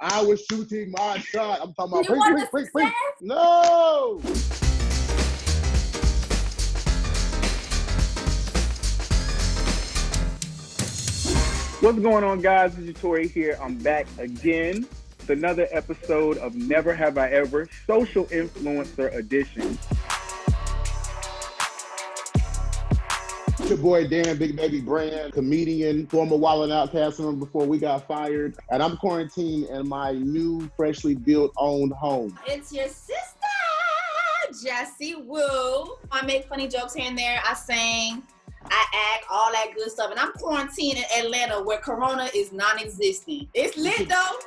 I was shooting my shot. I'm talking about You want the success? No! What's going on, guys? This is Tori here. I'm back again with another episode of Never Have I Ever, Social Influencer Edition. It's your boy Dan, Big Baby Brand, comedian, former Wild 'N Out cast member before we got fired. And I'm quarantined in my new, freshly built, owned home. It's your sister, Jessie Woo. I make funny jokes here and there. I sing, I act, all that good stuff. And I'm quarantined in Atlanta where Corona is non-existent. It's lit though.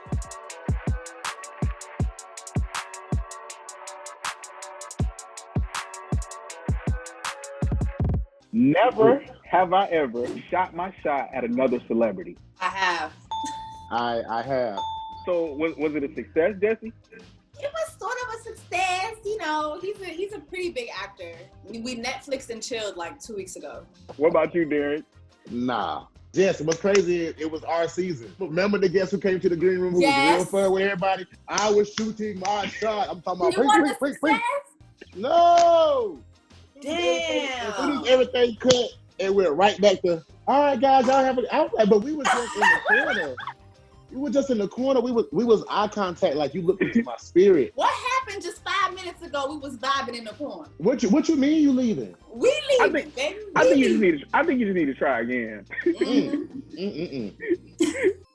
Never have I ever shot my shot at another celebrity. I have. I have. So was it a success, Jesse? It was sort of a success, you know. He's a pretty big actor. We Netflixed and chilled like 2 weeks ago. What about you, Derek? Nah. Yes, what's crazy, it was our season. Remember the guest who came to the green room who Yes. was real fun with everybody? I was shooting my shot. I'm talking about You want the success? No! Damn. As soon as everything cut, and we're right back to, all right, guys, y'all have it. I was like, but we were just in the corner. We were just in the corner. We was eye contact, like you looked into my spirit. What happened just 5 minutes ago? We was vibing in the corner. What you mean you leaving? We leaving, baby. I think you just need to try again.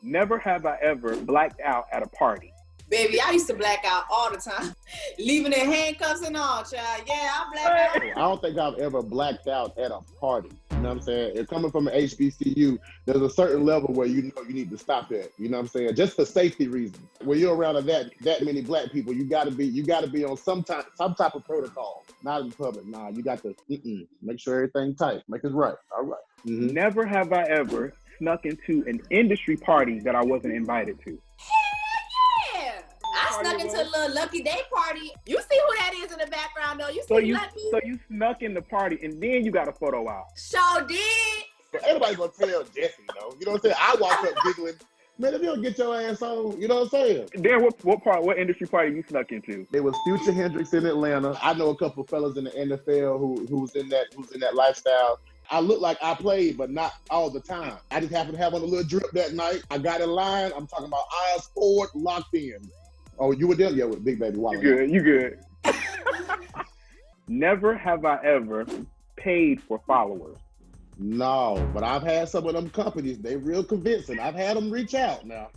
Never have I ever blacked out at a party. Baby, I used to black out all the time. Leaving in handcuffs and all, child. Yeah, I black out. I don't think I've ever blacked out at a party. You know what I'm saying? If coming from an HBCU, there's a certain level where you know you need to stop at. You know what I'm saying? Just for safety reasons. When you're around that many black people, you gotta be on some type of protocol. Not in public. Nah, you got to make sure everything tight. Make it right. All right. Mm-hmm. Never have I ever snuck into an industry party that I wasn't invited to. I snuck into a little lucky day party. You see who that is in the background, though. You see Lucky? So you snuck in the party and then you got a photo out. Sure did. But everybody's gonna tell Jesse, though. You know what I'm saying? I walk up giggling. Man, if you don't get your ass on, you know what I'm saying? Dan, what industry party you snuck into? There was Future Hendrix in Atlanta. I know a couple of fellas in the NFL who's in that lifestyle. I look like I played, but not all the time. I just happened to have on a little drip that night. I got in line. I'm talking about eyes forward, locked in. Oh, you were there? Yeah, with Big Baby. You good. Never have I ever paid for followers. No, but I've had some of them companies. They real convincing. I've had them reach out now.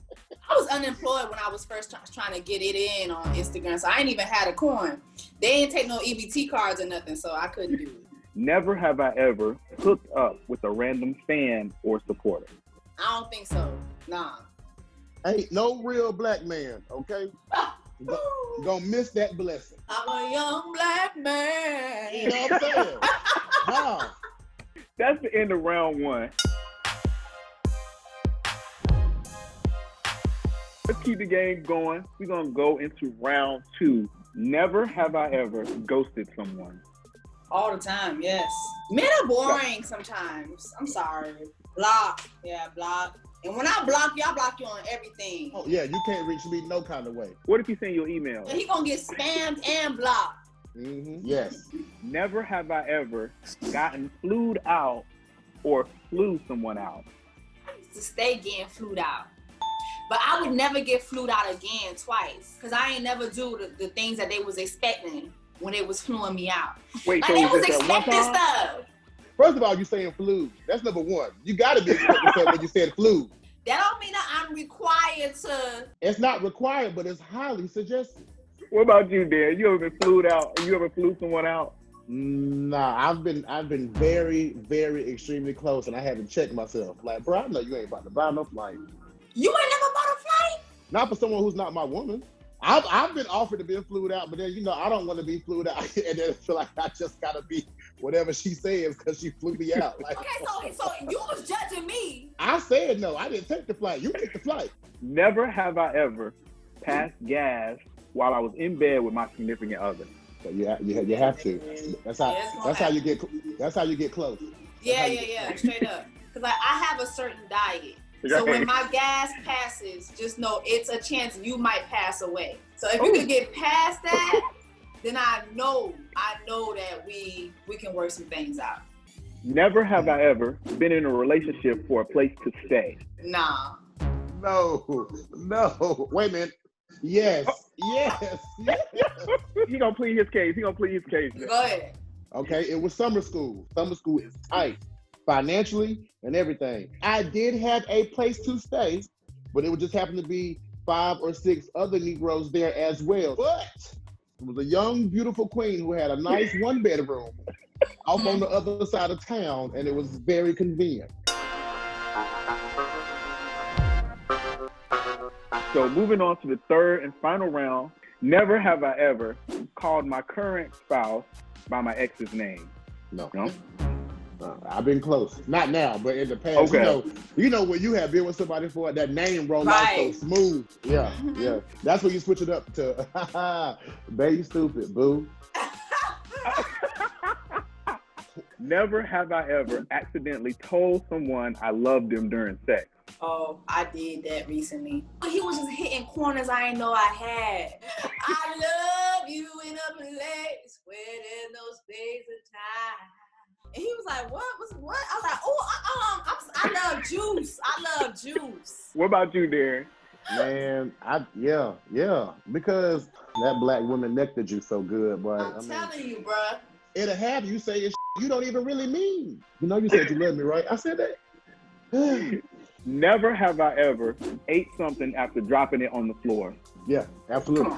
I was unemployed when I was first trying to get it in on Instagram, so I ain't even had a coin. They ain't take no EBT cards or nothing, so I couldn't do it. Never have I ever hooked up with a random fan or supporter. I don't think so. Nah. Ain't no real black man, okay? You gonna miss that blessing. I'm a young black man. You know what I'm saying? Nah. That's the end of round one. Let's keep the game going. We're gonna go into round two. Never have I ever ghosted someone. All the time, yes. Men are boring sometimes. I'm sorry. Block. Yeah, block. And when I block you on everything. Oh, yeah, you can't reach me no kind of way. What if you send your email? And he gonna get spammed and blocked. Mm-hmm. Yes. Never have I ever gotten flued out or flew someone out. I used to stay getting flued out. But I would never get flued out again twice. Because I ain't never do the things that they was expecting when they was fluing me out. Wait, like so they was just that one expecting time? stuff. First of all, you saying flu. That's number one. You gotta be expecting something when you said flu. That don't mean that I'm required to. It's not required, but it's highly suggested. What about you, Dan? You ever been flued out? You ever flew someone out? Nah, I've been very, very extremely close, and I haven't checked myself. Like, bro, I know you ain't about to buy no flight. You ain't never bought a flight? Not for someone who's not my woman. I've been offered to be flued out, but then, you know, I don't want to be flued out, and then feel like I just gotta be whatever she says because she flew me out. Like, Okay, so you was judging me. I said no. I didn't take the flight. You took the flight. Never have I ever passed gas while I was in bed with my significant other. So you have to. That's how you get close. Yeah, straight up. Because I have a certain diet. So when my gas passes, just know it's a chance you might pass away. So if you could get past that, then I know that we can work some things out. Never have I ever been in a relationship for a place to stay. Nah. No. Wait a minute. Yes. He gonna plead his case. Go ahead. Okay, it was summer school. Summer school is tight financially and everything. I did have a place to stay, but it would just happen to be 5 or 6 other Negroes there as well. But it was a young, beautiful queen who had a nice 1-bedroom off on the other side of town, and it was very convenient. So moving on to the third and final round, never have I ever called my current spouse by my ex's name. No. No? I've been close. Not now, but in the past. Okay. You know when you have been with somebody for that name roll out so smooth. Yeah. That's when you switch it up to, baby stupid, boo. Never have I ever accidentally told someone I loved them during sex. Oh, I did that recently. He was just hitting corners I didn't know I had. I love you in a place where there's no space or time. And he was like, what? What? I was like, I love juice. I love juice. What about you, Darren? Man, yeah. Because that black woman nectared you so good, boy. I'm telling you, bruh. It'll have you say you don't even really mean. You know you said you love me, right? I said that. Never have I ever ate something after dropping it on the floor. Yeah, absolutely.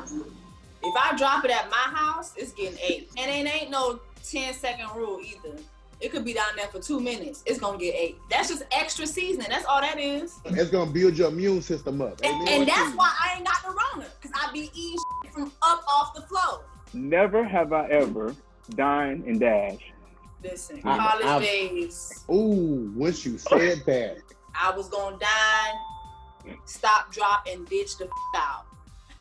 If I drop it at my house, it's getting ate. And it ain't no 10-second rule either. It could be down there for 2 minutes. It's gonna get ate. That's just extra seasoning. That's all that is. It's gonna build your immune system up. And that's why I ain't got the Rona, because I be eating from up off the floor. Never have I ever dined and dashed. Listen, college days. Ooh, once you said that. I was gonna dine, stop, drop, and ditch the out.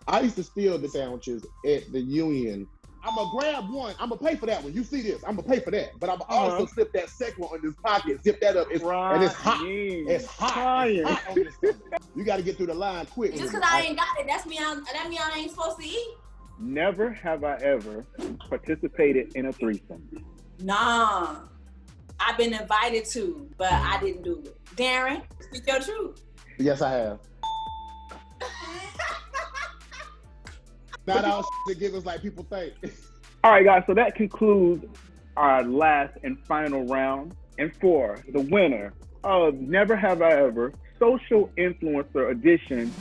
I used to steal the sandwiches at the Union. I'm gonna grab one. I'm gonna pay for that one. You see this? I'm gonna pay for that. But I'm also slip that second one in this pocket, zip that up. And it's hot. It's hot. It's hot on this stomach. You got to get through the line quick. Just because I ain't got it, that mean I ain't supposed to eat. Never have I ever participated in a threesome. Nah, I've been invited to, but I didn't do it. Darren, speak your truth. Yes, I have. Not all that give us like people think. All right, guys, so that concludes our last and final round. And for the winner of Never Have I Ever Social Influencer Edition,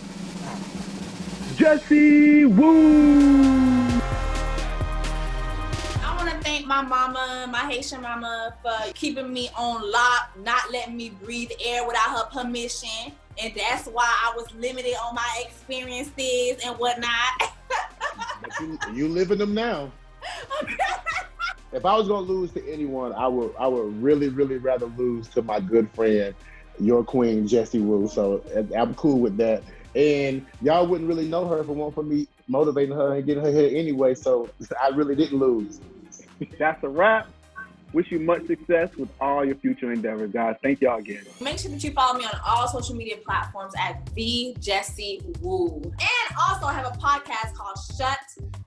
Jessie Woo! I want to thank my mama, my Haitian mama, for keeping me on lock, not letting me breathe air without her permission. And that's why I was limited on my experiences and whatnot. But you living them now. If I was gonna lose to anyone, I would really, really rather lose to my good friend, your queen, Jessie Woo. So I'm cool with that. And y'all wouldn't really know her if it weren't for me motivating her and getting her here anyway. So I really didn't lose. That's a wrap. Wish you much success with all your future endeavors, guys. Thank y'all again. Make sure that you follow me on all social media platforms at the Jessie Woo. And also I have a podcast called Shut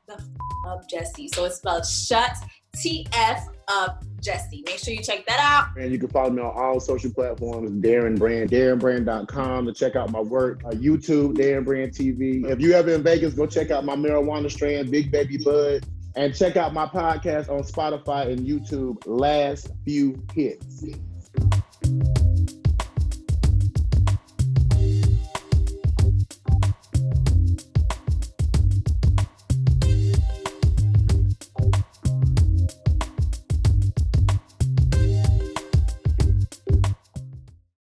the Up Jessie. So it's spelled Shut TF Up Jessie. Make sure you check that out. And you can follow me on all social platforms, Darren Brand, DarrenBrand.com to check out my work. YouTube, Darren Brand TV. If you ever in Vegas, go check out my marijuana strand, Big Baby Bud. And check out my podcast on Spotify and YouTube, Last Few Hits.